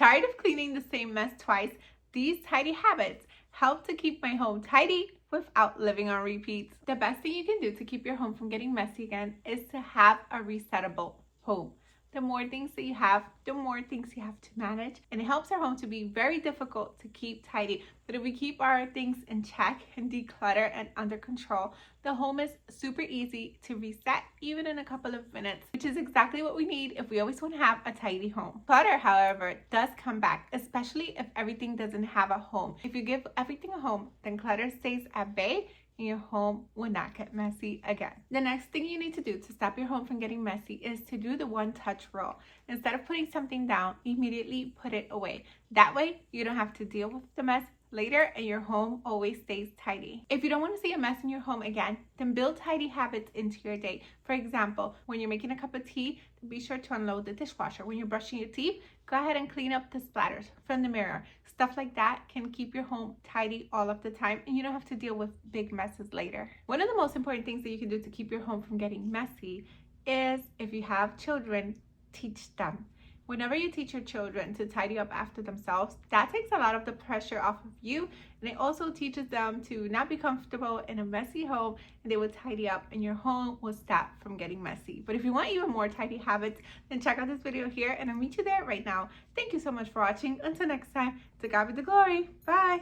Tired of cleaning the same mess twice? These tidy habits help to keep my home tidy without living on repeat. The best thing you can do to keep your home from getting messy again is to have a resettable home. The more things that you have, the more things you have to manage, and it helps our home to be very difficult to keep tidy. But if we keep our things in check and declutter and under control, the home is super easy to reset even in a couple of minutes, which is exactly what we need if we always want to have a tidy home. Clutter, however, does come back, especially if everything doesn't have a home. If you give everything a home, then clutter stays at bay and your home will not get messy again. The next thing you need to do to stop your home from getting messy is to do the one-touch rule. Instead of putting something down, immediately put it away. That way, you don't have to deal with the mess later and your home always stays tidy. If you don't want to see a mess in your home again, then build tidy habits into your day. For example, when you're making a cup of tea, be sure to unload the dishwasher. When you're brushing your teeth, go ahead and clean up the splatters from the mirror. Stuff like that can keep your home tidy all of the time and you don't have to deal with big messes later. One of the most important things that you can do to keep your home from getting messy is, if you have children, teach them. Whenever you teach your children to tidy up after themselves, that takes a lot of the pressure off of you, and it also teaches them to not be comfortable in a messy home, and they will tidy up and your home will stop from getting messy. But if you want even more tidy habits, then check out this video here and I'll meet you there right now. Thank you so much for watching. Until next time, to God be the glory. Bye.